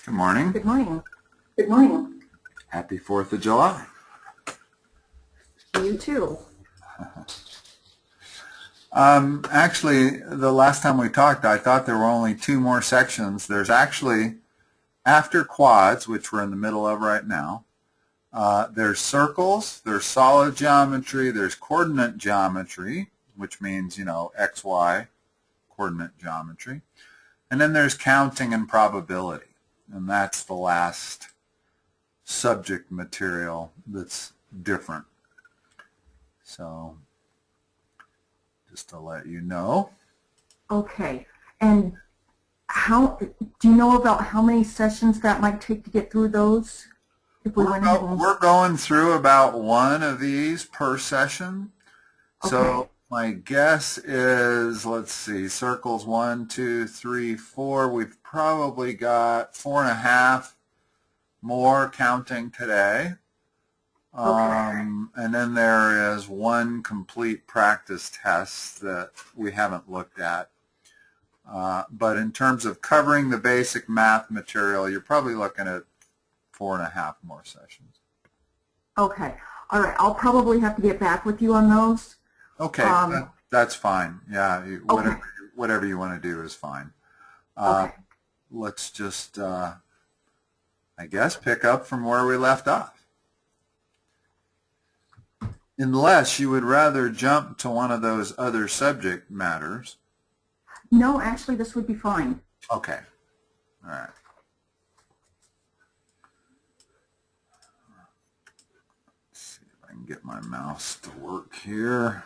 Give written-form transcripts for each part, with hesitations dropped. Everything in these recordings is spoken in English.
Good morning. Good morning. Good morning. Happy 4th of July. You too. Actually, the last time we talked, I thought there were only 2 more sections. There's actually, after quads, which we're in the middle of right now, there's circles, there's solid geometry, there's coordinate geometry, which means, X, Y, coordinate geometry. And then there's counting and probability. And that's the last subject material that's different. So just to let you know. Okay. And do you know about how many sessions that might take to get through those? If we went ahead and... We're going through about 1 of these per session. Okay. So my guess is, let's see, circles 1, 2, 3, 4. We've probably got 4.5 more counting today. And then there is 1 complete practice test that we haven't looked at. But in terms of covering the basic math material, you're probably looking at 4.5 more sessions. Okay. All right. I'll probably have to get back with you on those. Okay. That's fine. Yeah. Okay. Whatever you want to do is fine. Okay. Let's just, I guess, pick up from where we left off. Unless you would rather jump to one of those other subject matters. No, actually, this would be fine. Okay. All right. Let's see if I can get my mouse to work here.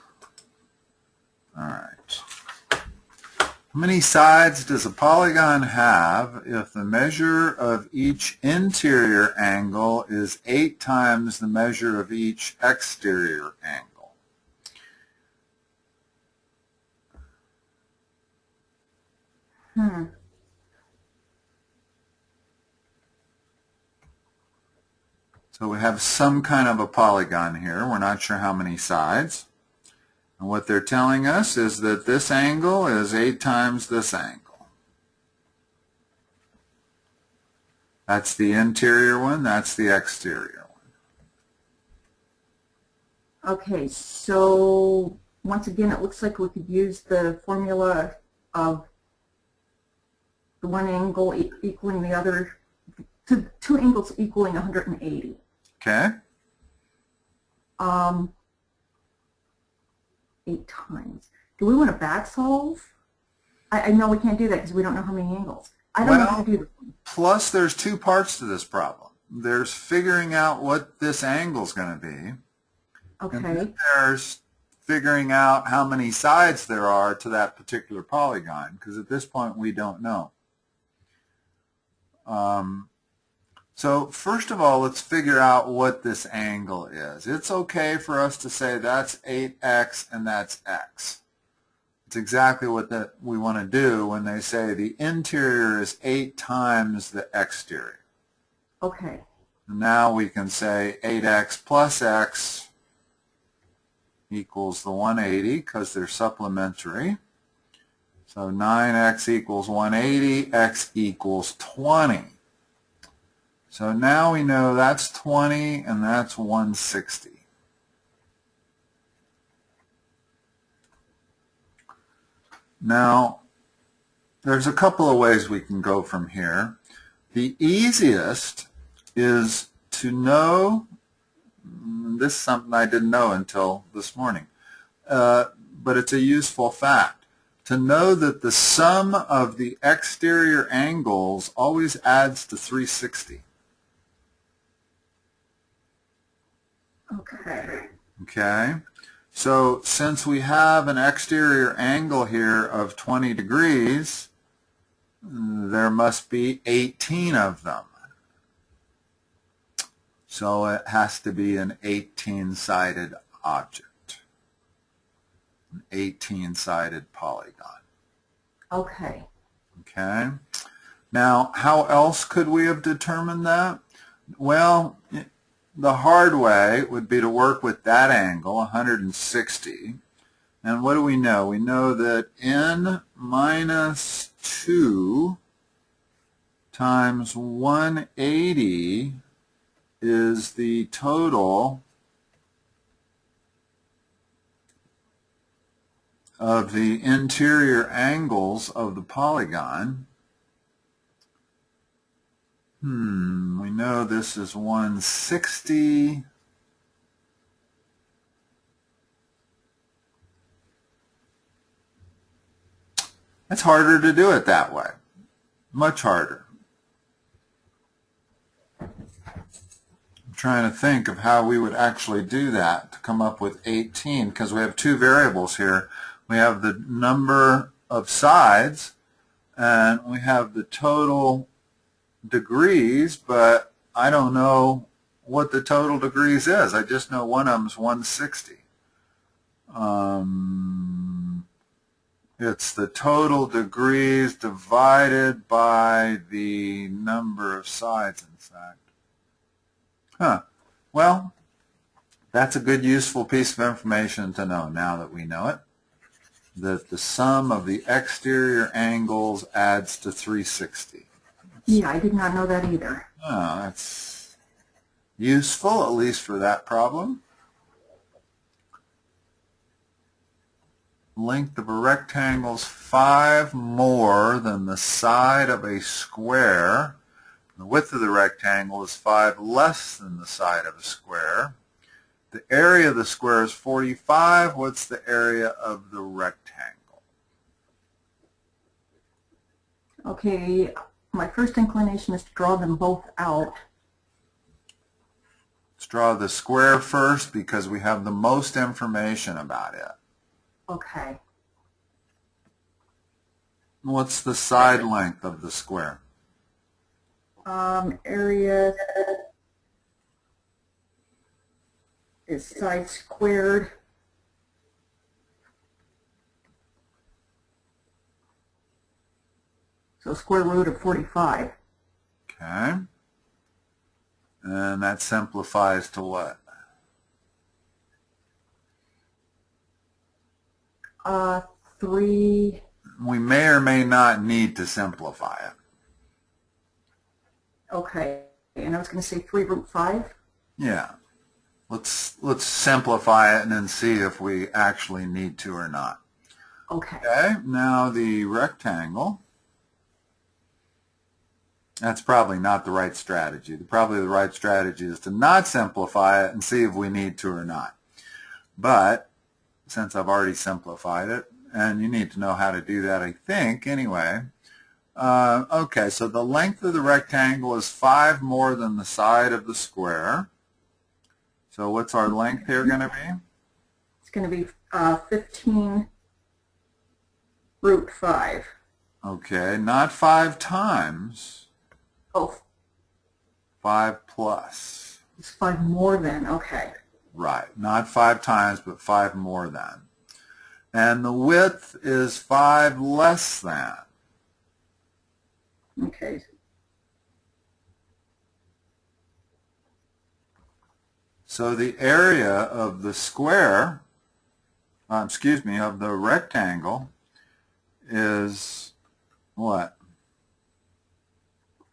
All right. How many sides does a polygon have if the measure of each interior angle is 8 times the measure of each exterior angle? So we have some kind of a polygon here. We're not sure how many sides. And what they're telling us is that this angle is 8 times this angle. That's the interior one. That's the exterior one. Okay. So once again, it looks like we could use the formula of the one angle equaling the other, to 2 angles equaling 180. Okay. 8 times. Do we want to back solve? I know we can't do that because we don't know how many angles. I don't know how to do this one. Plus there's 2 parts to this problem. There's figuring out what this angle is going to be. Okay. And then there's figuring out how many sides there are to that particular polygon, because at this point we don't know. So first of all, let's figure out what this angle is. It's okay for us to say that's 8x and that's x. It's exactly what we want to do when they say the interior is 8 times the exterior. Okay. Now we can say 8x plus x equals the 180 because they're supplementary. So 9x equals 180, x equals 20. So now we know that's 20 and that's 160. Now, there's a couple of ways we can go from here. The easiest is to know, this is something I didn't know until this morning, but it's a useful fact, to know that the sum of the exterior angles always adds to 360. Okay. Okay. So since we have an exterior angle here of 20 degrees, there must be 18 of them. So it has to be an 18-sided object, an 18-sided polygon. Okay. Okay. Now, how else could we have determined that? Well, the hard way would be to work with that angle, 160. And what do we know? We know that n minus 2 times 180 is the total of the interior angles of the polygon. We know this is 160. It's harder to do it that way. Much harder. I'm trying to think of how we would actually do that to come up with 18, because we have two variables here. We have the number of sides and we have the total degrees, but I don't know what the total degrees is. I just know one of them is 160. It's the total degrees divided by the number of sides, in fact. Well, that's a good, useful piece of information to know now that we know it, that the sum of the exterior angles adds to 360. Yeah, I did not know that either. Oh, that's useful, at least for that problem. Length of a rectangle is 5 more than the side of a square. The width of the rectangle is 5 less than the side of a square. The area of the square is 45. What's the area of the rectangle? Okay, my first inclination is to draw them both out. Let's draw the square first because we have the most information about it. Okay. What's the side length of the square? Area is side squared. So square root of 45. Okay. And that simplifies to what? 3. We may or may not need to simplify it. Okay, and I was going to say 3 root 5. Yeah. Let's simplify it and then see if we actually need to or not. Okay. Okay, now the rectangle. That's probably not the right strategy. Probably the right strategy is to not simplify it and see if we need to or not. But since I've already simplified it, and you need to know how to do that, I think, anyway. Okay, so the length of the rectangle is 5 more than the side of the square. So what's our length here going to be? It's going to be 15 root 5. Okay, not 5 times. Oh, 5 plus. it's 5 more than, okay. Right, not 5 times, but 5 more than. And the width is 5 less than. Okay. So the area of the square, of the rectangle is what?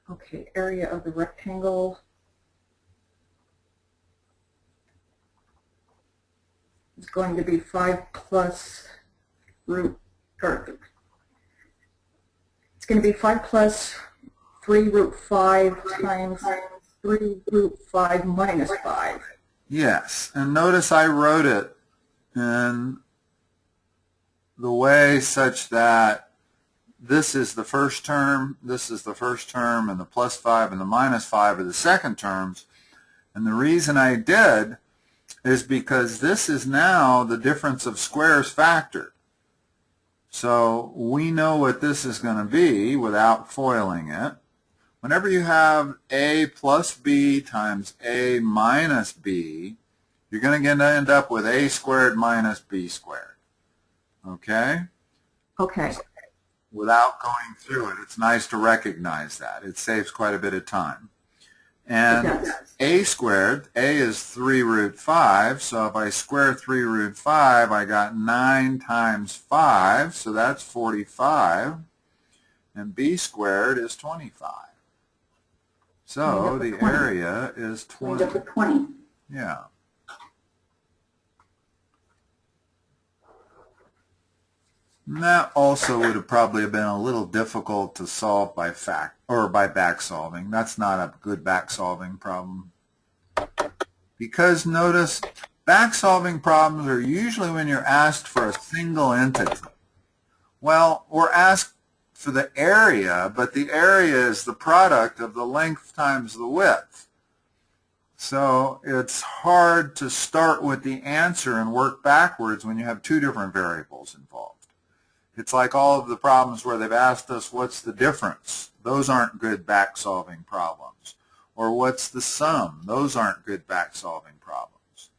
Okay, area of the rectangle is going to be 5 plus root, or it's going to be 5 plus 3 root 5 times 3 root 5 minus 5. Yes, and notice I wrote it in the way such that this is the first term, this is the first term, and the plus 5 and the minus 5 are the second terms. And the reason I did is because this is now the difference of squares factored. So we know what this is going to be without foiling it. Whenever you have a plus b times a minus b, you're going to end up with a squared minus b squared. Okay? Okay. Without going through it, it's nice to recognize that. It saves quite a bit of time. And a squared, a is 3 root 5, so if I square 3 root 5, I got 9 times 5, so that's 45. And b squared is 25. So the area is 20. 20. Yeah. And that also would have probably been a little difficult to solve by back solving. That's not a good back solving problem. Because notice, back solving problems are usually when you're asked for a single entity. Well, we're asked for the area, but the area is the product of the length times the width. So it's hard to start with the answer and work backwards when you have two different variables involved. It's like all of the problems where they've asked us, what's the difference? Those aren't good back-solving problems. Or what's the sum? Those aren't good back-solving problems.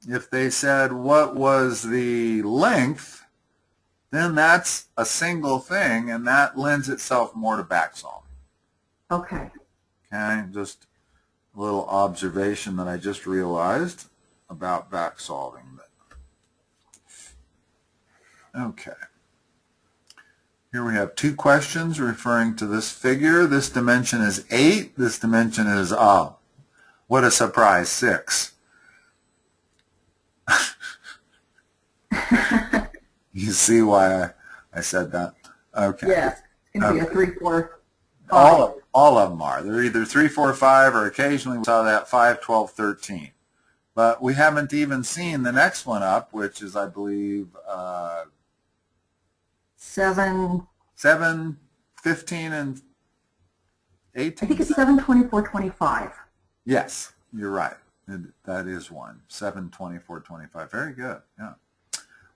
If they said, what was the length, then that's a single thing, and that lends itself more to back-solving. Okay. Okay, just a little observation that I just realized about back-solving. Okay. Here we have two questions referring to this figure. This dimension is 8. This dimension is, oh, what a surprise, 6. You see why I said that? Okay. Yes, it's going to be a 3, 4, 5. All of them are. They're either 3, 4, 5, or occasionally we saw that 5, 12, 13. But we haven't even seen the next one up, which is, I believe, 7, 15, and 18. I think it's 7, 24, 25. Yes, you're right. That is one. 7, 24, 25. Very good. Yeah.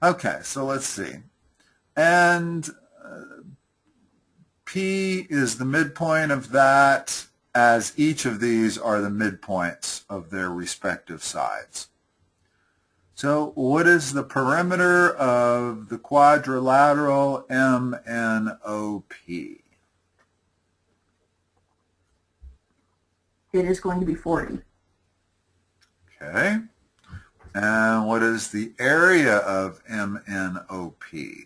Okay, so let's see. And P is the midpoint of that, as each of these are the midpoints of their respective sides. So what is the perimeter of the quadrilateral MNOP? It is going to be 40. Okay. And what is the area of MNOP?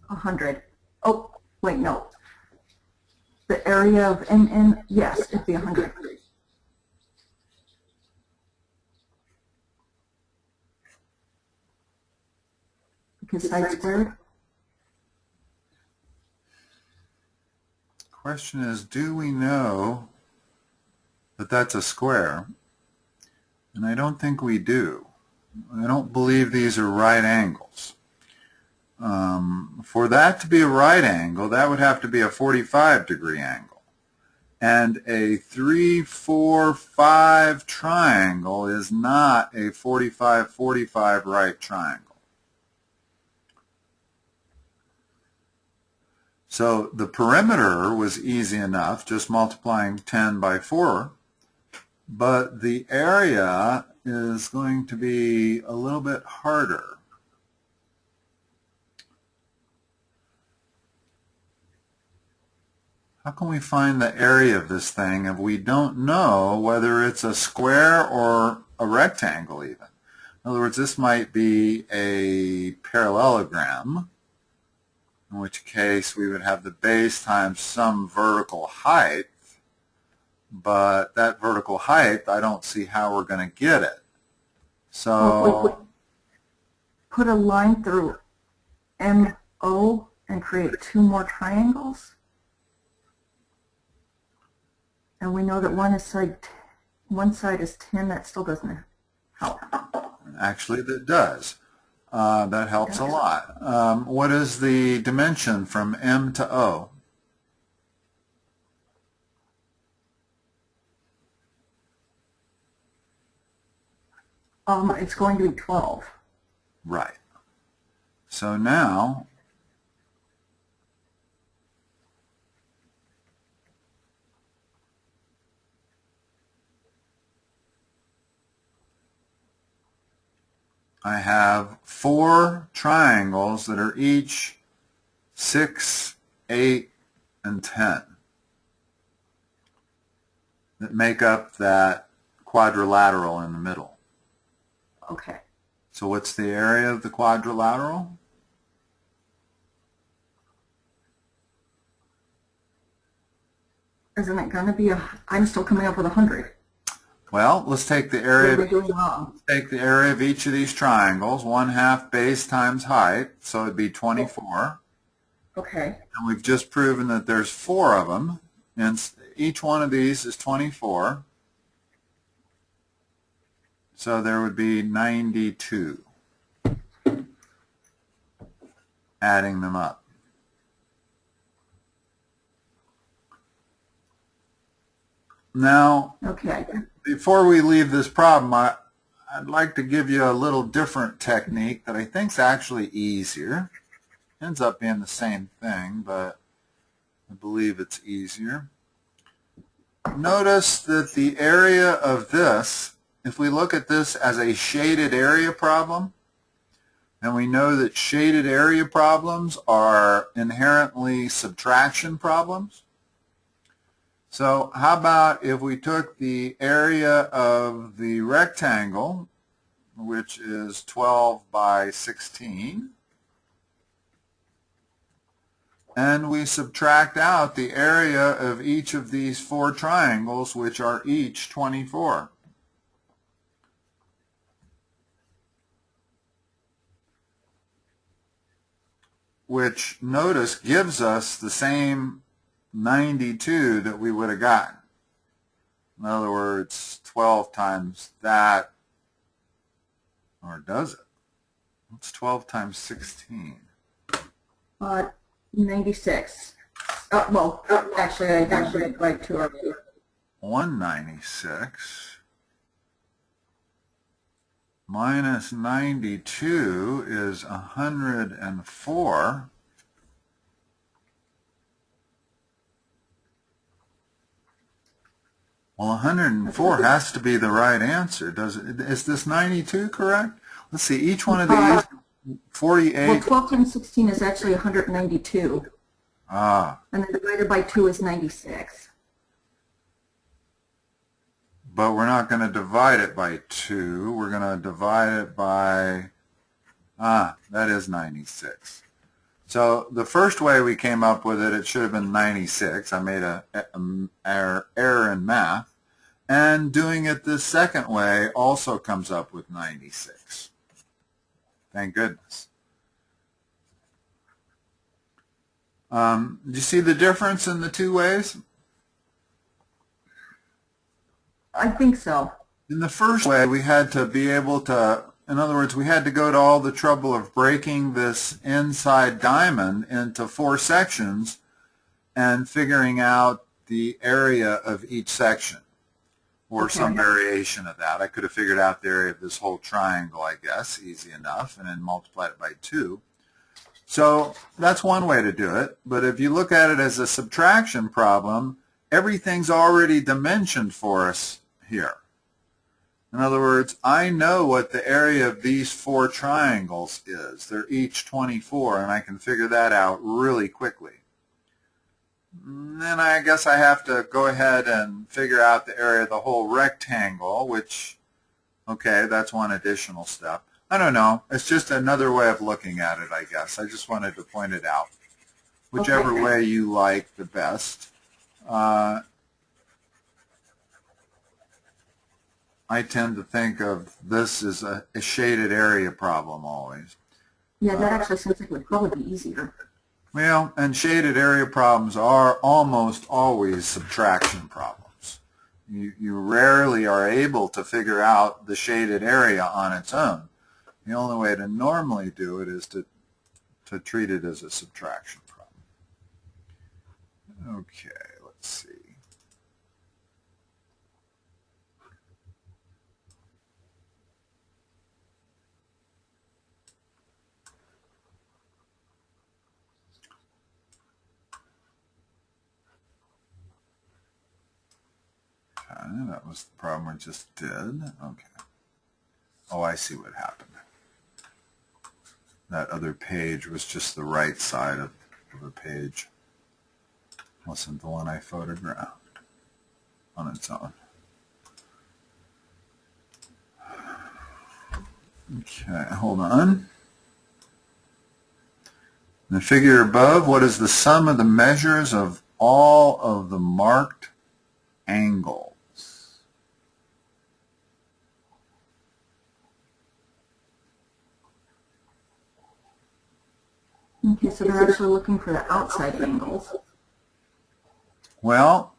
100. Oh, wait, no. The area of MN, yes, it'd be 100. Because side squared? Question is, do we know that that's a square? And I don't think we do. I don't believe these are right angles. For that to be a right angle, that would have to be a 45-degree angle. And a 3, 4, 5 triangle is not a 45-45 right triangle. So the perimeter was easy enough, just multiplying 10 by 4. But the area is going to be a little bit harder. How can we find the area of this thing if we don't know whether it's a square or a rectangle even? In other words, this might be a parallelogram, in which case we would have the base times some vertical height, but that vertical height, I don't see how we're going to get it. So put a line through MO and create 2 more triangles. And we know that one side is 10. That still doesn't help. Actually, that does. That helps a lot. What is the dimension from M to O? It's going to be 12. Right. So now I have 4 triangles that are each 6, 8, and 10 that make up that quadrilateral in the middle. Okay. So what's the area of the quadrilateral? isn't it going to be I'm still coming up with 100. Well, let's take the What area am I doing wrong? take the area of each of these triangles, 1/2 base times height, so it'd be 24. Okay. And we've just proven that there's 4 of them, and each one of these is 24. So there would be 92, adding them up. Now, Okay. before we leave this problem, I'd like to give you a little different technique that I think is actually easier. Ends up being the same thing, but I believe it's easier. Notice that the area of this, if we look at this as a shaded area problem, and we know that shaded area problems are inherently subtraction problems. So how about if we took the area of the rectangle, which is 12 by 16, and we subtract out the area of each of these 4 triangles, which are each 24. Which, notice, gives us the same 92 that we would have gotten. In other words, 12 times that, or does it? What's 12 times 16? 96. Well, actually, I did it by 2 already. 196 minus 92 is 104. Well, 104 has to be the right answer. Is this 92 correct? Let's see, each one of these, 48. Well, 12 times 16 is actually 192. Ah, And then divided by 2 is 96. but we're not going to divide it by 2. We're going to divide it by, that is 96. So the first way we came up with it, it should have been 96. I made an error in math. And doing it the second way also comes up with 96. Thank goodness. Do you see the difference in the 2 ways? I think so. In the first way, we had to be able to, in other words, we had to go to all the trouble of breaking this inside diamond into 4 sections and figuring out the area of each section, or some variation of that. I could have figured out the area of this whole triangle, I guess, easy enough, and then multiplied it by 2. So that's one way to do it. But if you look at it as a subtraction problem, everything's already dimensioned for us here. In other words, I know what the area of these 4 triangles is. They're each 24, and I can figure that out really quickly. Then I guess I have to go ahead and figure out the area of the whole rectangle, which, okay, that's one additional step. I don't know. It's just another way of looking at it, I guess. I just wanted to point it out. Whichever way you like the best. I tend to think of this as a shaded area problem always. Yeah, that actually seems like it would probably be easier. Well, and shaded area problems are almost always subtraction problems. You rarely are able to figure out the shaded area on its own. The only way to normally do it is to treat it as a subtraction problem. Okay, let's see. Okay, that was the problem we just did. Okay. Oh, I see what happened. That other page was just the right side of the page. Wasn't the one I photographed on its own. Okay, hold on. In the figure above, what is the sum of the measures of all of the marked angles. Okay, so they're actually looking for the outside angles. Well,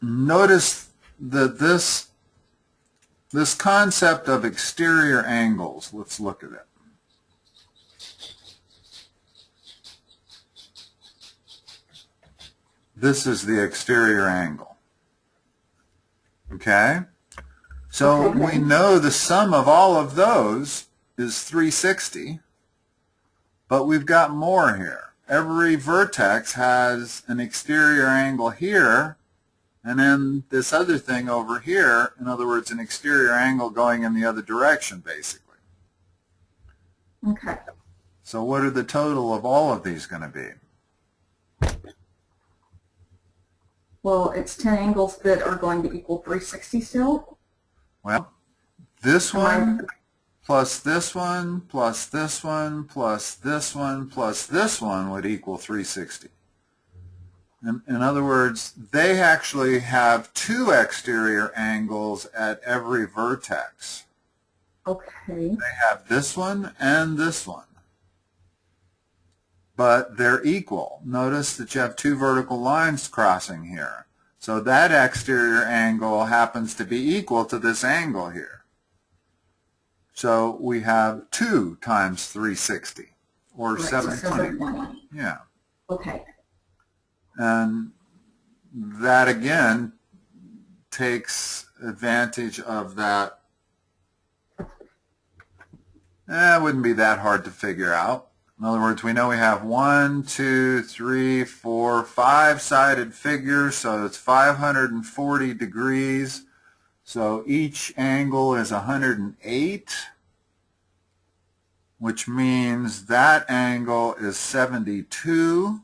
notice that this concept of exterior angles, let's look at it. This is the exterior angle. Okay? So we know the sum of all of those is 360, but we've got more here. Every vertex has an exterior angle here, and then this other thing over here, in other words, an exterior angle going in the other direction, basically. Okay. So what are the total of all of these going to be? Well, it's 10 angles that are going to equal 360 still. Well, this one plus this one plus this one plus this one plus this one would equal 360. In other words, they actually have two exterior angles at every vertex. Okay. They have this one and this one. But they're equal. Notice that you have two vertical lines crossing here. So that exterior angle happens to be equal to this angle here. So we have 2 times 360, or Right, 720. Yeah. Okay. And that, again, takes advantage of that. It wouldn't be that hard to figure out. In other words, we know we have 1, 2, 3, 4, 5-sided figures, so it's 540 degrees. So each angle is 108, which means that angle is 72.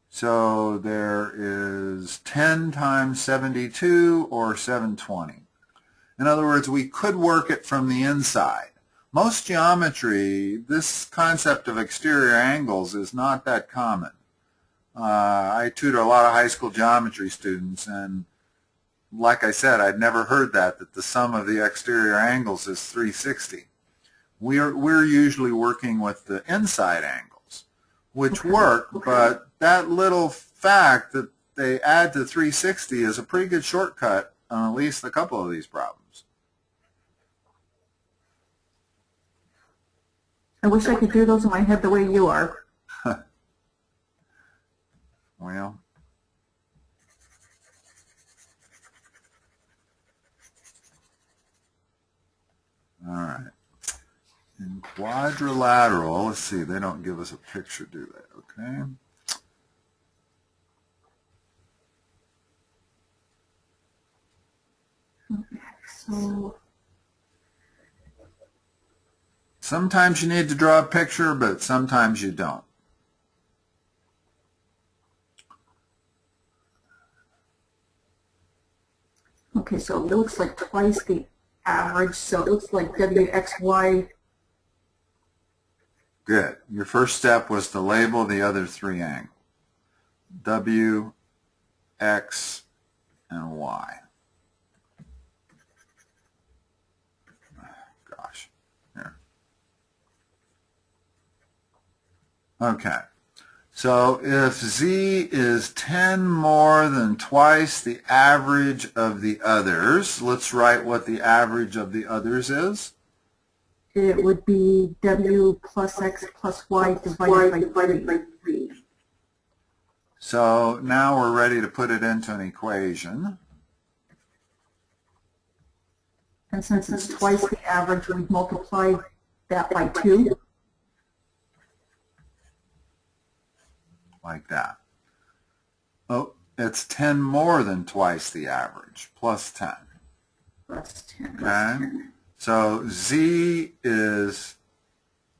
So there is 10 times 72, or 720. In other words, we could work it from the inside. Most geometry, this concept of exterior angles is not that common. I tutor a lot of high school geometry students, and like I said, I'd never heard that the sum of the exterior angles is 360. We're usually working with the inside angles, which work, but that little fact that they add to 360 is a pretty good shortcut on at least a couple of these problems. I wish I could do those in my head the way you are. Well, all right. In quadrilateral, let's see, they don't give us a picture, do they? Okay. Okay, so Sometimes you need to draw a picture, but sometimes you don't. okay, so it looks like twice the average, so it looks like WXY. Good. Your first step was to label the other three angles. W, X, and Y. Gosh. Here. Okay. So if Z is 10 more than twice the average of the others, let's write what the average of the others is. It would be W plus X plus Y divided by 3. So now we're ready to put it into an equation. And since it's twice the average, we'd multiply that by 2. Like that. Oh, it's 10 more than twice the average, plus 10. Plus 10. Okay? So Z is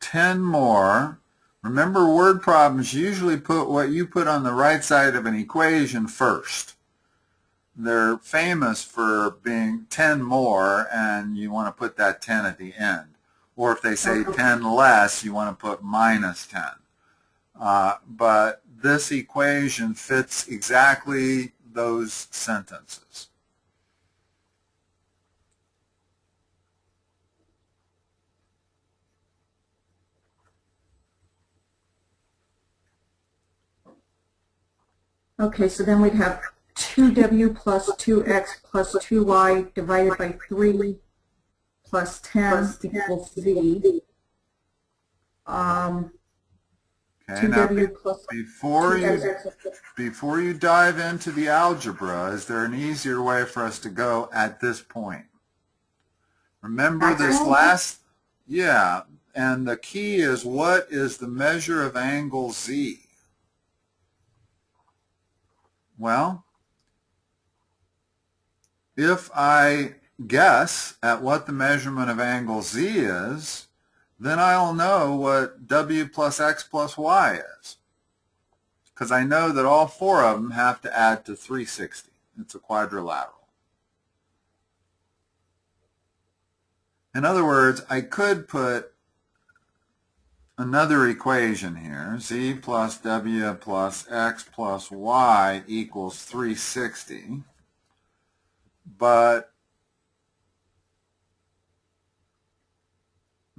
10 more. Remember, word problems usually put what you put on the right side of an equation first. They're famous for being 10 more, and you want to put that 10 at the end. Or if they say 10 less, you want to put minus 10. but this equation fits exactly those sentences. Okay, so then we'd have 2w plus 2x plus 2y divided by 3 plus 10 equals z. Okay, now 2w plus before you dive into the algebra, is there an easier way for us to go at this point? Remember this last, yeah, and the key is, what is the measure of angle z? Well, if I guess at what the measurement of angle z is, then I'll know what w plus x plus y is, because I know that all four of them have to add to 360. It's a quadrilateral. In other words, I could put another equation here, z plus w plus x plus y equals 360, but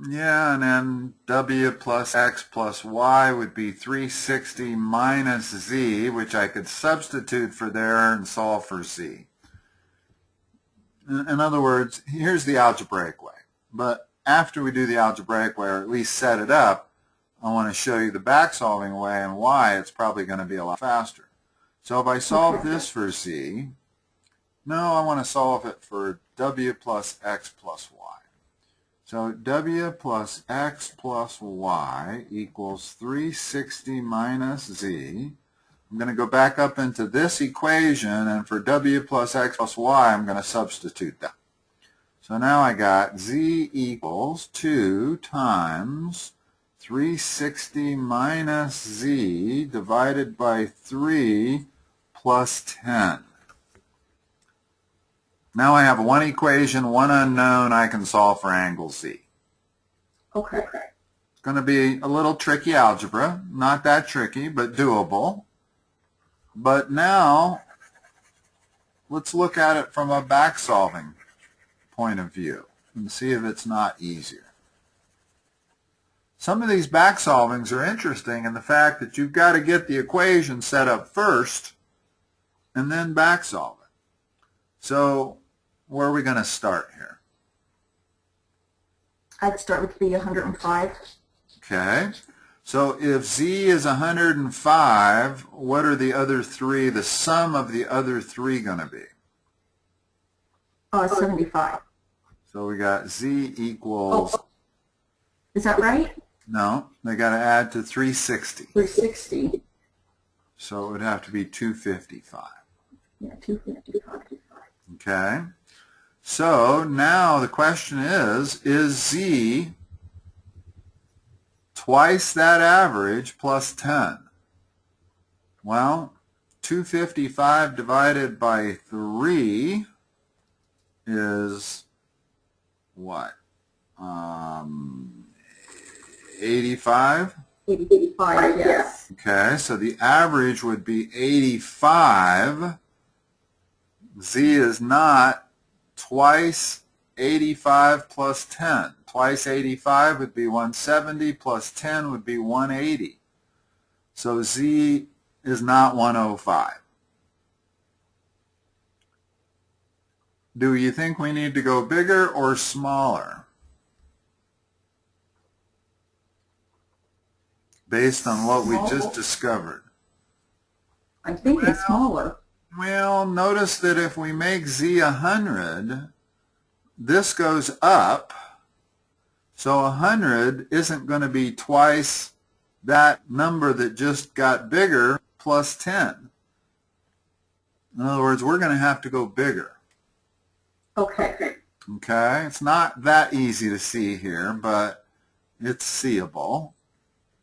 yeah, and then w plus x plus y would be 360 minus z, which I could substitute for there and solve for z. In other words, here's the algebraic way. But after we do the algebraic way, or at least set it up, I want to show you the back-solving way and why it's probably going to be a lot faster. So if I solve this for z, no, I want to solve it for w plus x plus y. So w plus x plus y equals 360 minus z. I'm going to go back up into this equation, and for w plus x plus y, I'm going to substitute that. So now I got z equals 2 times 360 minus z divided by 3 plus 10. Now I have one equation, one unknown. I can solve for angle z. Okay. It's going to be a little tricky algebra. Not that tricky, but doable. But now let's look at it from a back-solving point of view and see if it's not easier. Some of these back-solvings are interesting in the fact that you've got to get the equation set up first and then back-solve it. So where are we going to start here? I'd start with the 105. Okay. So if z is 105, what are the other three, the sum of the other three going to be? 75. So we got z equals... Oh, is that right? No, they got to add to 360. 360. So it would have to be 255. Yeah, 255. Okay. So now the question is z twice that average plus 10? Well, 255 divided by 3 is what? 85? 85, yes. Okay, so the average would be 85. Z is not twice 85 plus 10. Twice 85 would be 170 plus 10 would be 180. So Z is not 105. Do you think we need to go bigger or smaller? Based on what we just discovered. I think it's smaller. Well, notice that if we make z 100, this goes up. So 100 isn't going to be twice that number that just got bigger plus 10. In other words, we're going to have to go bigger. Okay. Okay, it's not that easy to see here, but it's seeable.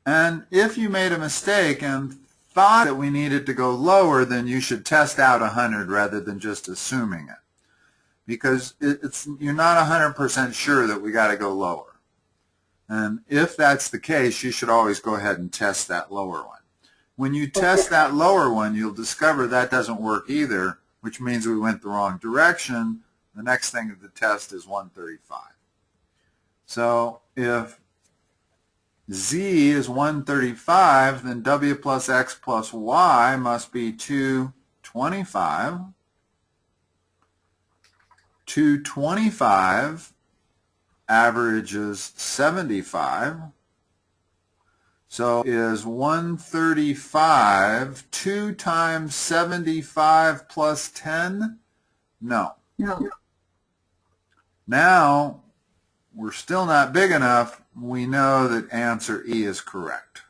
And if you made a mistake and thought that we needed to go lower, then you should test out 100 rather than just assuming it. Because you're not 100% sure that we got to go lower. And if that's the case, you should always go ahead and test that lower one. When you test that lower one, you'll discover that doesn't work either, which means we went the wrong direction. The next thing to test is 135. So if z is 135, then w plus x plus y must be 225. 225 averages 75. So is 135 2 times 75 plus 10? No. No. Now, we're still not big enough. We know that answer E is correct.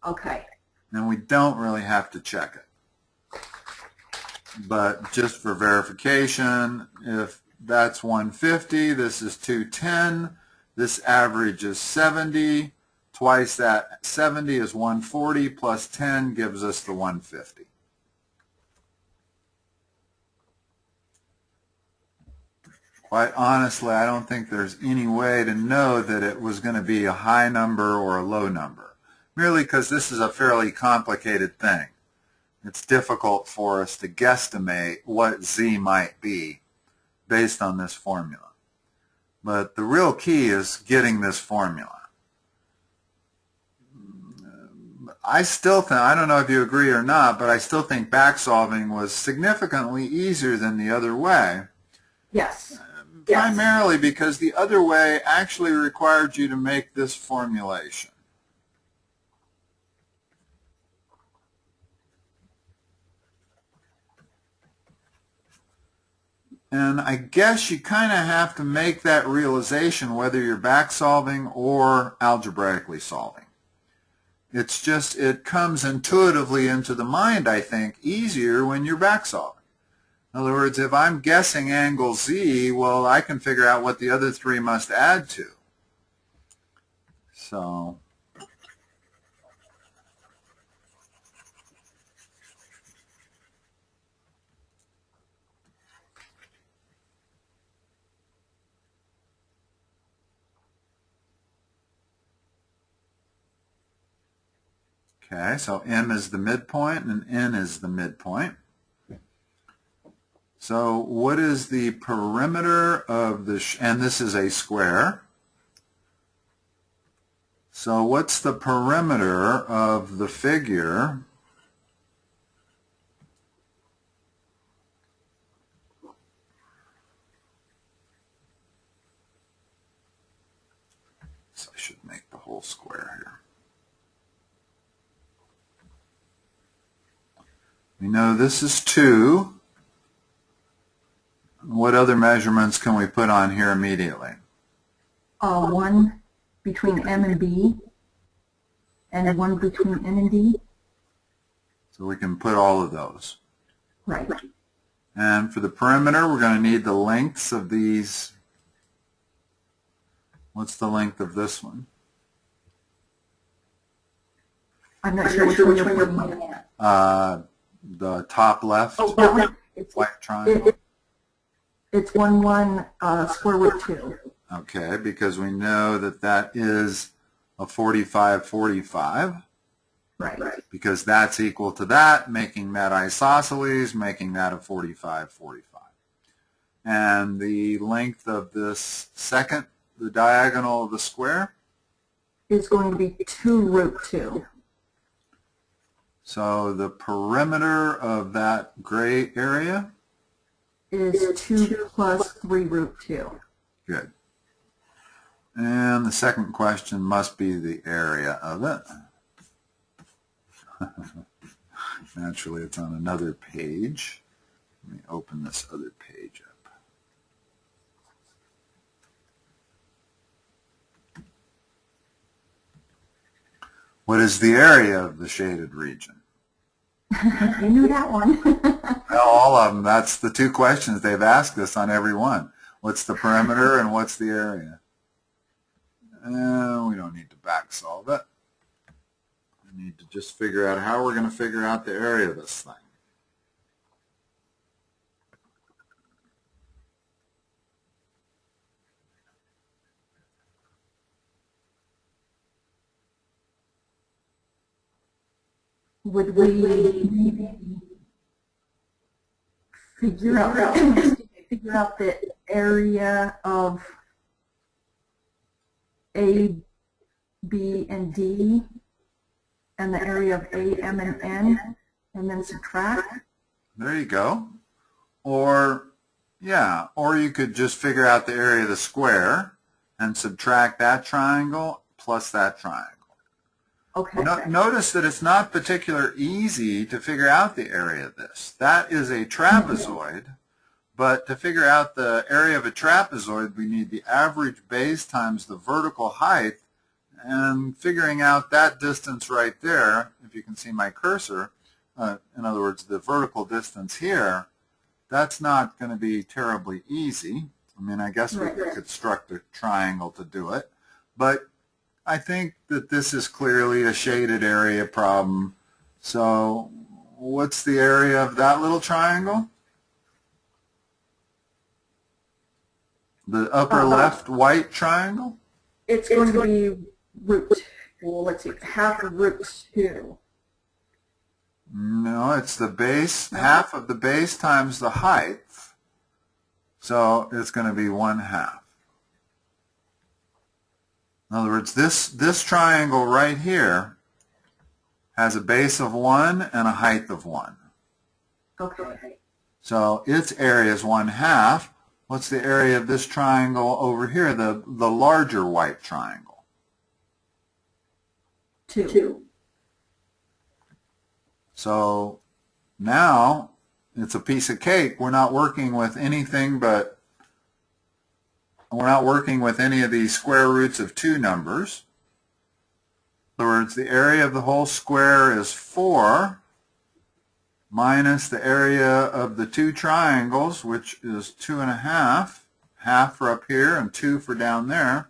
Okay. And we don't really have to check it. But just for verification, if that's 150, this is 210, this average is 70, twice that 70 is 140, plus 10 gives us the 150. Quite honestly, I don't think there's any way to know that it was going to be a high number or a low number, merely because this is a fairly complicated thing. It's difficult for us to guesstimate what z might be based on this formula. But the real key is getting this formula. I still think, I don't know if you agree or not, but I still think back solving was significantly easier than the other way. Yes. Primarily because the other way actually required you to make this formulation. And I guess you kind of have to make that realization whether you're back solving or algebraically solving. It's just, it comes intuitively into the mind, I think, easier when you're back solving. In other words, if I'm guessing angle Z, well, I can figure out what the other three must add to. So, okay, so M is the midpoint and N is the midpoint. So what is the perimeter of the, and this is a square. So what's the perimeter of the figure so I should make the whole square here. We know this is 2. What other measurements can we put on here immediately? One between M and B, and one between N and D. So we can put all of those. Right. And for the perimeter, we're going to need the lengths of these. What's the length of this one? I'm not sure which one you're looking at. The top left. Oh, that one. White triangle. It's 1 square root 2. Okay, because we know that that is a 45-45. Right. Because that's equal to that, making that isosceles, making that a 45-45. And the length of this second, the diagonal of the square? Is going to be 2 root 2. So the perimeter of that gray area? Is 2 plus 3 root 2. Good. And the second question must be the area of it. Naturally, it's on another page. Let me open this other page up. What is the area of the shaded region? You knew that one. Well, all of them. That's the 2 questions they've asked us on every one. What's the perimeter and what's the area? We don't need to back solve it. We need to just figure out how we're going to figure out the area of this thing. would we maybe figure out the area of A, B, and D, and the area of A, M, and N, and then subtract? There you go. Or, yeah, or you could just figure out the area of the square and subtract that triangle plus that triangle. Okay. Notice that it's not particularly easy to figure out the area of this. That is a trapezoid, but to figure out the area of a trapezoid, we need the average base times the vertical height, and figuring out that distance right there, if you can see my cursor, in other words, the vertical distance here, that's not going to be terribly easy. I mean, I guess we could construct a triangle to do it, but I think that this is clearly a shaded area problem. So what's the area of that little triangle? The upper left white triangle? It's going to be root, well, let's see, half of root 2. No, it's the base, half of the base times the height. So it's going to be 1/2. In other words, this triangle right here has a base of 1 and a height of 1. Okay. So its area is 1/2. What's the area of this triangle over here, the larger white triangle? 2. So now it's a piece of cake. We're not working with anything but, we're not working with any of these square roots of 2 numbers. In other words, the area of the whole square is 4 minus the area of the 2 triangles, which is 2.5, half for up here and 2 for down there.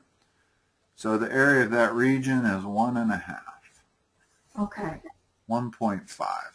So the area of that region is 1.5. Okay. 1.5.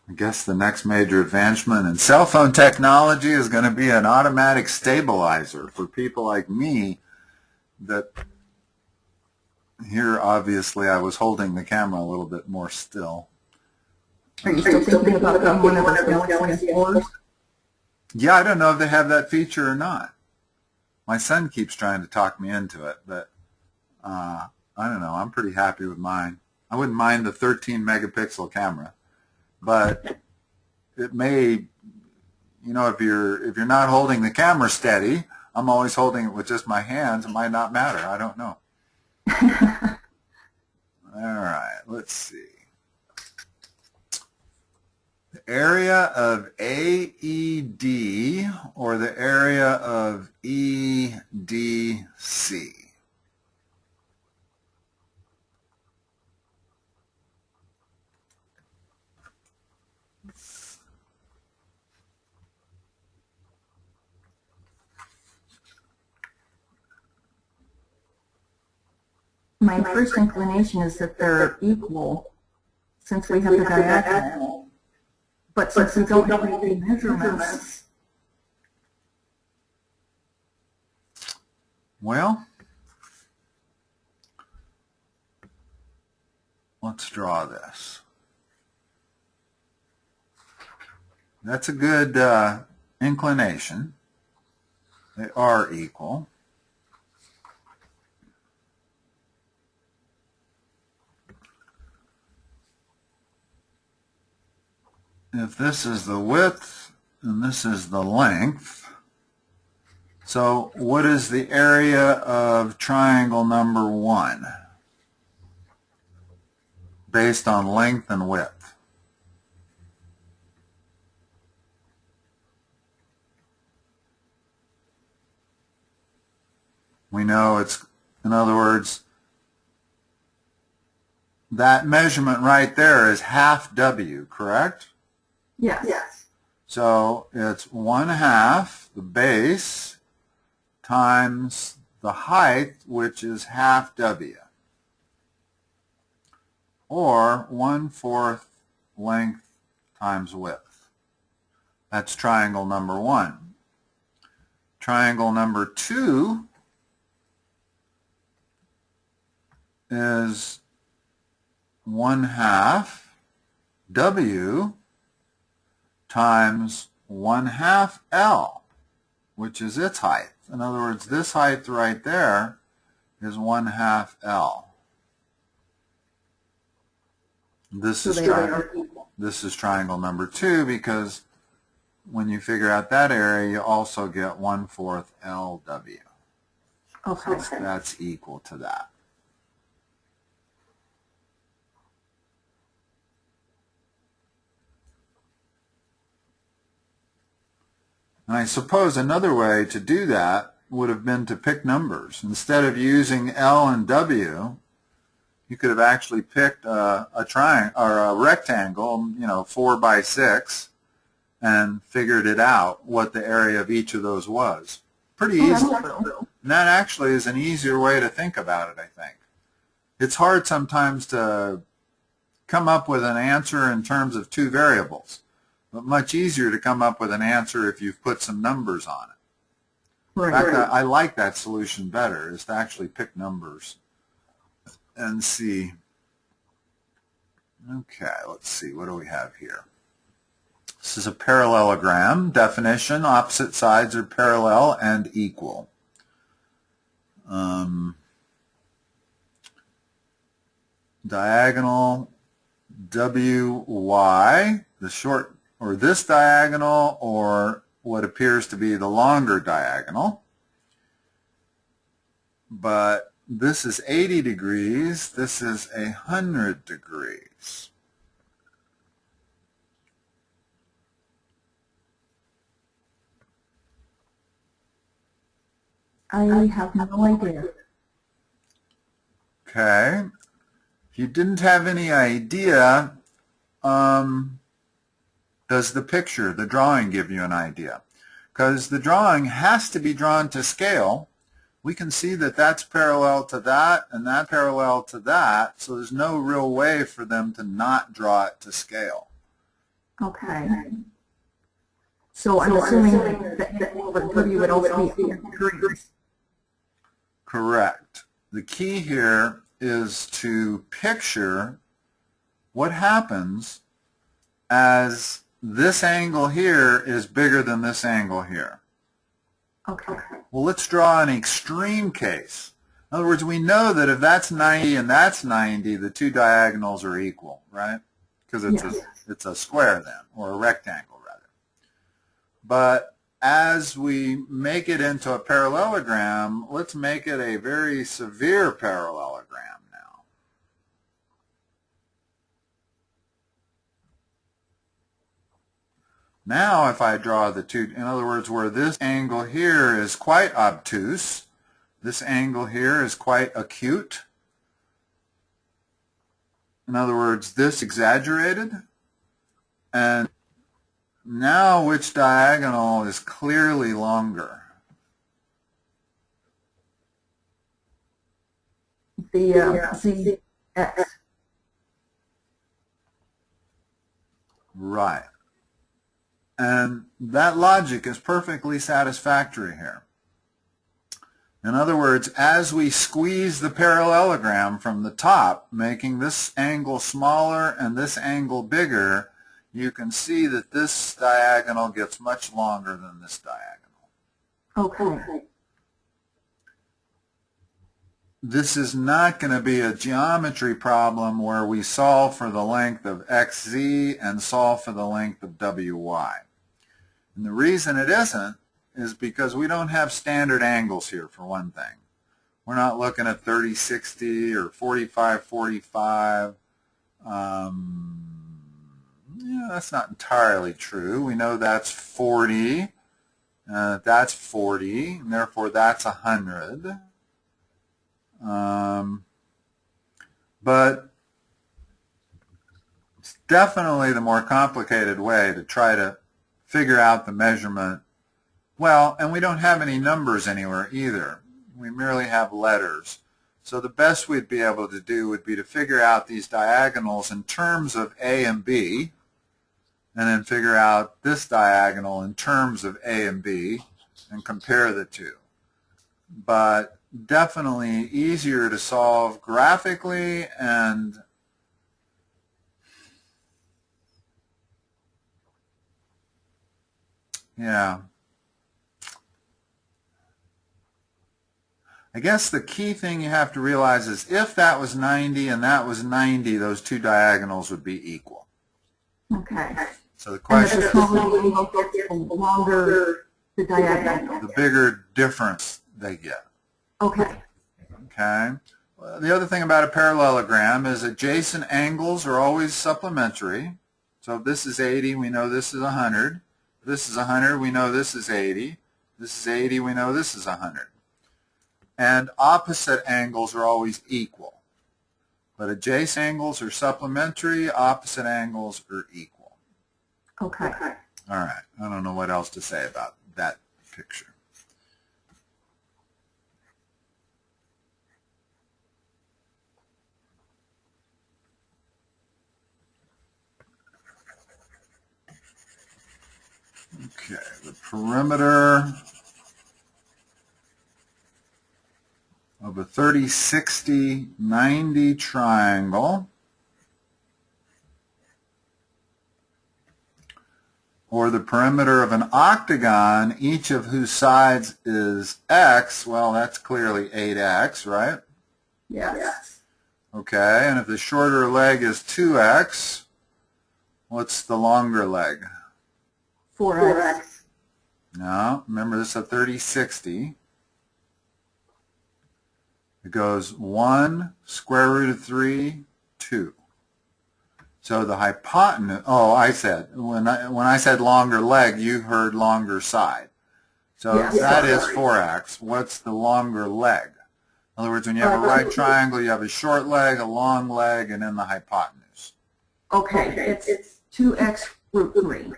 I guess the next major advancement in cell phone technology is going to be an automatic stabilizer for people like me. That here, obviously, I was holding the camera a little bit more still. Are you still thinking about one of those Galaxy S4s? Yeah, I don't know if they have that feature or not. My son keeps trying to talk me into it, but I don't know. I'm pretty happy with mine. I wouldn't mind the 13 megapixel camera, but it may, you know, if you're not holding the camera steady, I'm always holding it with just my hands. It might not matter. I don't know. All right, let's see. The area of AED or the area of EDC. My first inclination is that they're equal since we have the diagonal. But since we don't have any measurements, well, let's draw this. That's a good inclination. They are equal. If this is the width and this is the length, so what is the area of triangle number 1 based on length and width? We know it's, in other words, that measurement right there is half W, correct? Yes. Yes. So it's 1/2 the base times the height, which is half W, or 1/4 length times width. That's triangle number 1. Triangle number 2 is 1/2 W times 1/2 L, which is its height. In other words, this height right there is 1/2 L. This is triangle number 2, because when you figure out that area, you also get 1/4 LW. Okay. So that's equal to that. And I suppose another way to do that would have been to pick numbers. Instead of using L and W, you could have actually picked a triangle or a rectangle, 4 by 6, and figured it out what the area of each of those was. Pretty easily. And that actually is an easier way to think about it, I think. It's hard sometimes to come up with an answer in terms of 2 variables, but much easier to come up with an answer if you've put some numbers on it. Right. In fact, I like that solution better, is to actually pick numbers and see. Okay, let's see. What do we have here? This is a parallelogram. Definition: opposite sides are parallel and equal. Diagonal WY, the short, or this diagonal, or what appears to be the longer diagonal. But this is 80 degrees, this is 100 degrees. I have no idea. Okay. If you didn't have any idea, does the picture, the drawing, give you an idea? Because the drawing has to be drawn to scale. We can see that that's parallel to that and that parallel to that, so there's no real way for them to not draw it to scale. Okay. So I'm assuming that the angle of W would also be 100 degrees. Correct. The key here is to picture what happens as this angle here is bigger than this angle here. Okay. Well, let's draw an extreme case. In other words, we know that if that's 90 and that's 90, the 2 diagonals are equal, right? Because it's a square then, or a rectangle rather. But as we make it into a parallelogram, let's make it a very severe parallelogram now. Now if I draw the 2, in other words, where this angle here is quite obtuse, this angle here is quite acute. In other words, this exaggerated. And now which diagonal is clearly longer? The ZX. Right. And that logic is perfectly satisfactory here. In other words, as we squeeze the parallelogram from the top, making this angle smaller and this angle bigger, you can see that this diagonal gets much longer than this diagonal. Okay. This is not going to be a geometry problem where we solve for the length of xz and solve for the length of wy. And the reason it isn't is because we don't have standard angles here, for one thing. We're not looking at 30-60 or 45-45. Yeah, that's not entirely true. We know that's 40. That's 40, and therefore that's 100. But definitely the more complicated way to try to figure out the measurement. Well, and we don't have any numbers anywhere either. We merely have letters. So the best we'd be able to do would be to figure out these diagonals in terms of A and B, and then figure out this diagonal in terms of A and B, and compare the two. But definitely easier to solve graphically, and yeah. I guess the key thing you have to realize is if that was 90 and that was 90, those two diagonals would be equal. Okay. So the question is, the longer the diagonal, the bigger difference they get. Okay. Okay. Well, the other thing about a parallelogram is adjacent angles are always supplementary. So if this is 80, we know this is 100. If this is 100, we know this is 80. This is 80, we know this is 100. And opposite angles are always equal. But adjacent angles are supplementary, opposite angles are equal. Okay. All right. I don't know what else to say about that picture. Okay, the perimeter of a 30, 60, 90 triangle, or the perimeter of an octagon, each of whose sides is x, well, that's clearly 8x, right? Yes. Okay, and if the shorter leg is 2x, what's the longer leg? 4x. No, remember this is a 30, 60. It goes 1, square root of 3, 2. So the hypotenuse, oh, I said, when I said longer leg, you heard longer side. So Yes. that is 4x. What's the longer leg? In other words, when you have a right triangle, you have a short leg, a long leg, and then the hypotenuse. Okay, it's 2x root 3.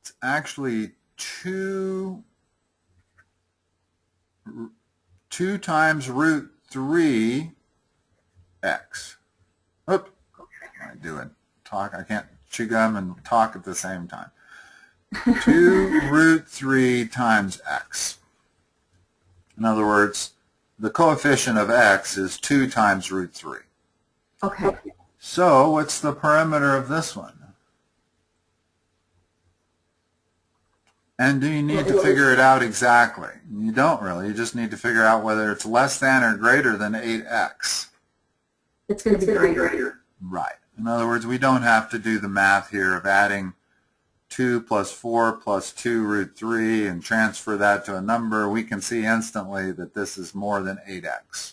It's actually 2 times root 3 x. Oop. What am I doing? Talk. I can't chew gum and talk at the same time. 2 root 3 times x. In other words, the coefficient of x is 2 times root 3. Okay. So what's the perimeter of this one? And do you need to figure it out exactly? You don't really. You just need to figure out whether it's less than or greater than 8x. It's going to be greater. Right. In other words, we don't have to do the math here of adding 2 plus 4 plus 2 root 3 and transfer that to a number. We can see instantly that this is more than 8x.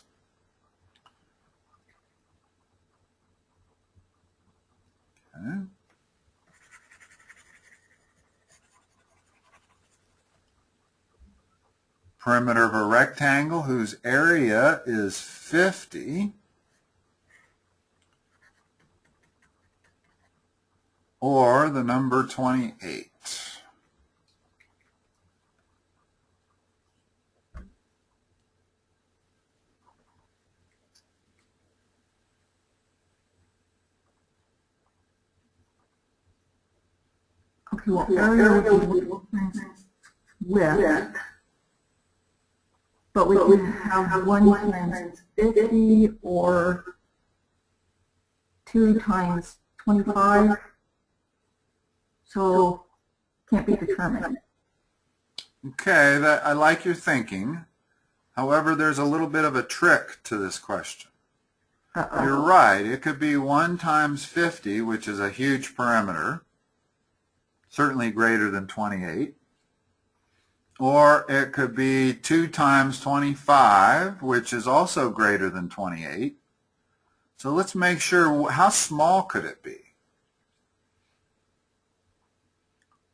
Okay. Perimeter of a rectangle whose area is 50, or the number 28. Okay, well, area would be width. But we can have 1 times 50 or 2 times 25. So can't be determined. Okay, I like your thinking. However, there's a little bit of a trick to this question. You're right. It could be 1 times 50, which is a huge perimeter, certainly greater than 28. Or it could be 2 times 25, which is also greater than 28. So let's make sure, how small could it be?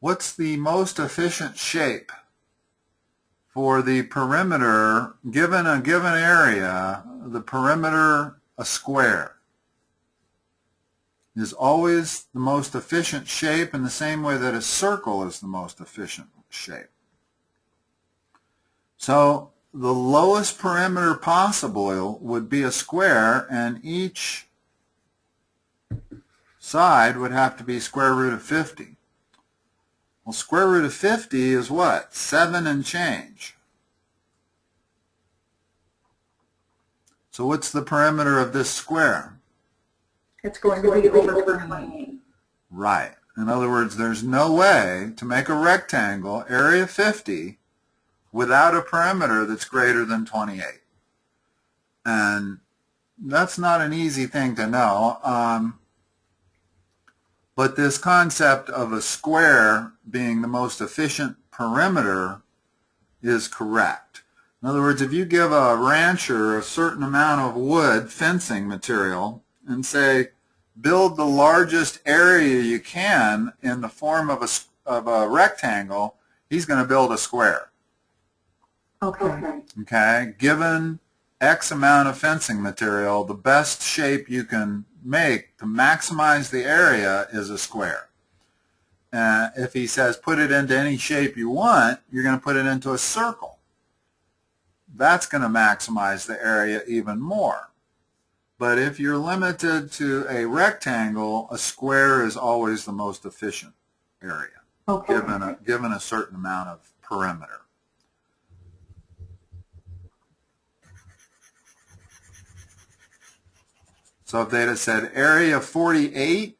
What's the most efficient shape for the perimeter, given a given area, the perimeter a square? is always the most efficient shape in the same way that a circle is the most efficient shape. So the lowest perimeter possible would be a square, and each side would have to be square root of 50. Well, square root of 50 is what? 7 and change. So what's the perimeter of this square? It's going to be over 28. Right. In other words, there's no way to make a rectangle area 50 without a perimeter that's greater than 28. And that's not an easy thing to know. But this concept of a square being the most efficient perimeter is correct. In other words, if you give a rancher a certain amount of wood fencing material and say, build the largest area you can in the form of a rectangle, he's going to build a square. Okay. Okay? Given X amount of fencing material, the best shape you can make to maximize the area is a square. If he says put it into any shape you want, you're going to put it into a circle. That's going to maximize the area even more. But if you're limited to a rectangle, a square is always the most efficient area, Okay. given a certain amount of perimeter. So if they'd have said area 48,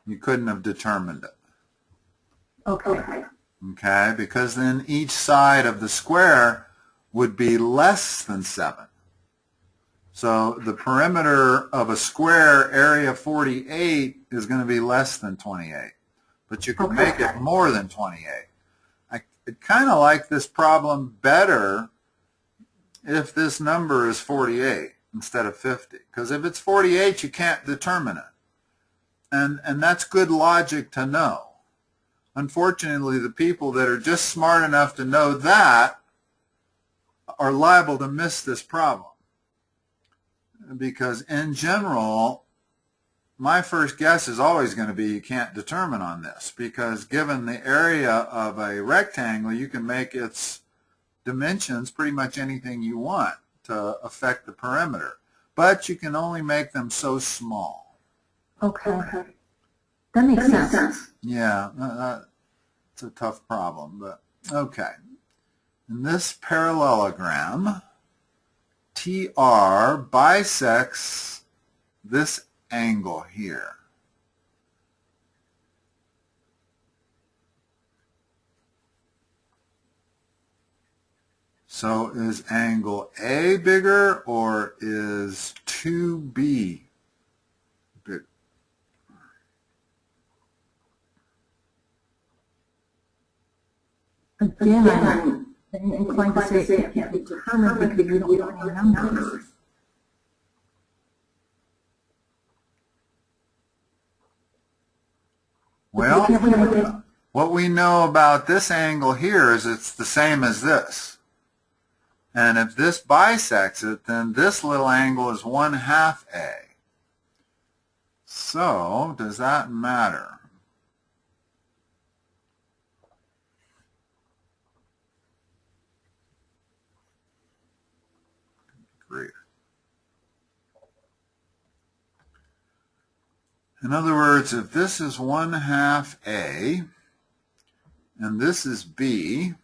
you couldn't have determined it. Okay. Okay, because then each side of the square would be less than 7. So the perimeter of a square, area 48, is going to be less than 28. But you could make it more than 28. I kind of like this problem better if this number is 48 instead of 50. Because if it's 48, you can't determine it. And that's good logic to know. Unfortunately, the people that are just smart enough to know that are liable to miss this problem. Because in general, my first guess is always going to be you can't determine on this. Because given the area of a rectangle, you can make its dimensions pretty much anything you want to affect the perimeter. But you can only make them so small. Okay. That makes sense. Yeah, it's a tough problem, but okay. In this parallelogram, TR bisects this angle here. So is angle A bigger or is 2B bigger? Again, I'm inclined to say it can't be determined because we don't have any numbers. Well, what we know about this angle here is it's the same as this. And if this bisects it, then this little angle is 1/2 A. So, does that matter? Great. In other words, if this is 1/2 A and this is B,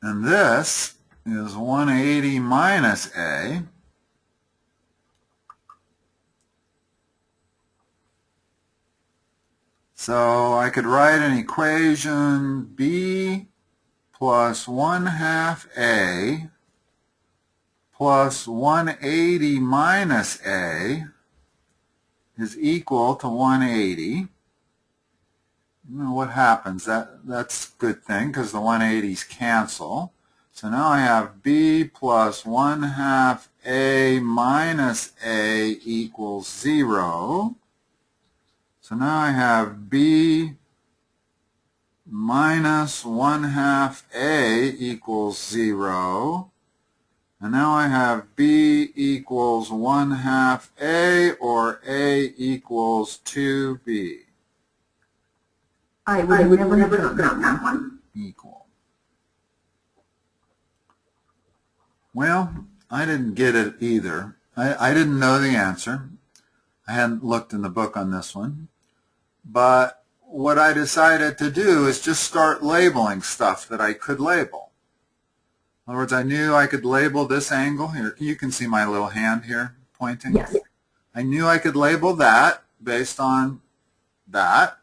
and this is 180 minus A, so I could write an equation B plus 1/2 A plus 180 minus A is equal to 180. You know what happens? That's a good thing because the 180s cancel. So now I have B plus 1/2 A minus A equals 0. So now I have B minus 1/2 A equals 0. And now I have B equals 1/2 A, or A equals 2B. I would have never done that one. Equal. Well, I didn't get it either. I didn't know the answer. I hadn't looked in the book on this one. But what I decided to do is just start labeling stuff that I could label. In other words, I knew I could label this angle here. You can see my little hand here pointing. Yes. I knew I could label that based on that.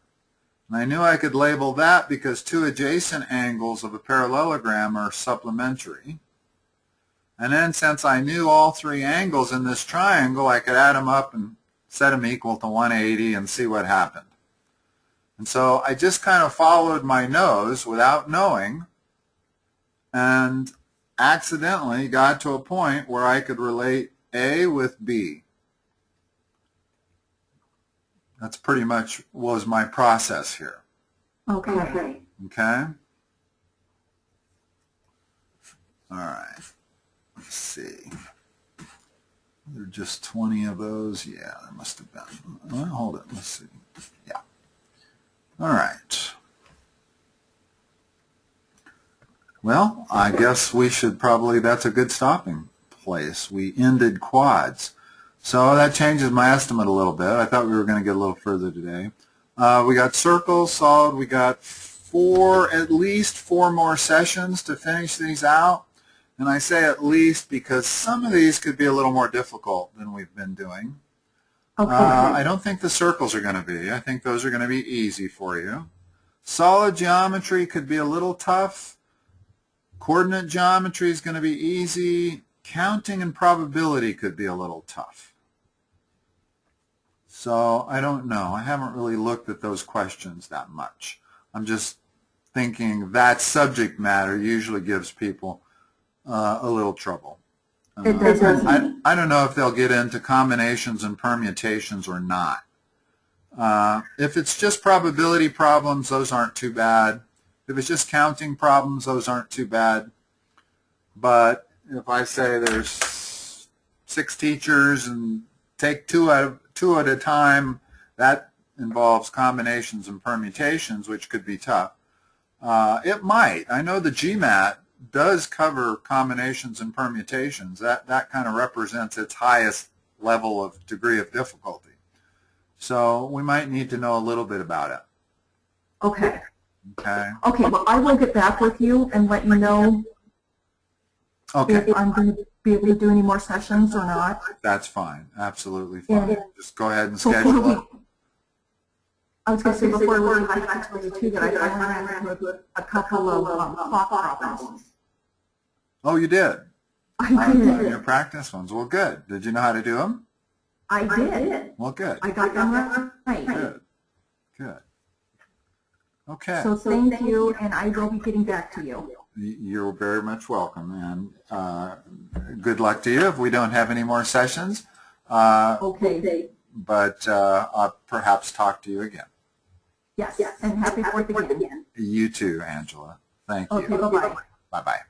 And I knew I could label that because two adjacent angles of a parallelogram are supplementary. And then since I knew all three angles in this triangle, I could add them up and set them equal to 180 and see what happened. And so I just kind of followed my nose without knowing, and accidentally got to a point where I could relate A with B. That's pretty much was my process here. Okay. Okay? All right. Let's see. There are just 20 of those. Yeah, there must have been. Well, hold it. Let's see. Yeah. All right. Well, I guess we should probably, that's a good stopping place. We ended quads. So that changes my estimate a little bit. I thought we were going to get a little further today. We got circles, solid. We got at least four more sessions to finish these out. And I say at least because some of these could be a little more difficult than we've been doing. Okay. I don't think the circles are going to be. I think those are going to be easy for you. Solid geometry could be a little tough. Coordinate geometry is going to be easy. Counting and probability could be a little tough. So I don't know. I haven't really looked at those questions that much. I'm just thinking that subject matter usually gives people a little trouble. It doesn't. I don't know if they'll get into combinations and permutations or not. If it's just probability problems, those aren't too bad. If it's just counting problems, those aren't too bad. But if I say there's 6 teachers and take two at a time, that involves combinations and permutations, which could be tough. It might. I know the GMAT does cover combinations and permutations. That kind of represents its highest level of degree of difficulty. So we might need to know a little bit about it. Okay. Okay. Okay, well, I will get back with you and let you know if I'm going to be able to do any more sessions or not. That's fine. Absolutely fine. Yeah. Just go ahead and So schedule it. I was going to say before we leave, I have to tell you too that I ran into a couple of clock problems. Oh, you did? I did. Your practice ones. Well, good. Did you know how to do them? I did. Well, good. I got them right. Good. Good. Okay. So thank you, and I will be getting back to you. You're very much welcome, and good luck to you if we don't have any more sessions. Okay. But I'll perhaps talk to you again. Yes, and happy 4th again. You too, Angela. Thank you. Okay, bye-bye. Bye-bye.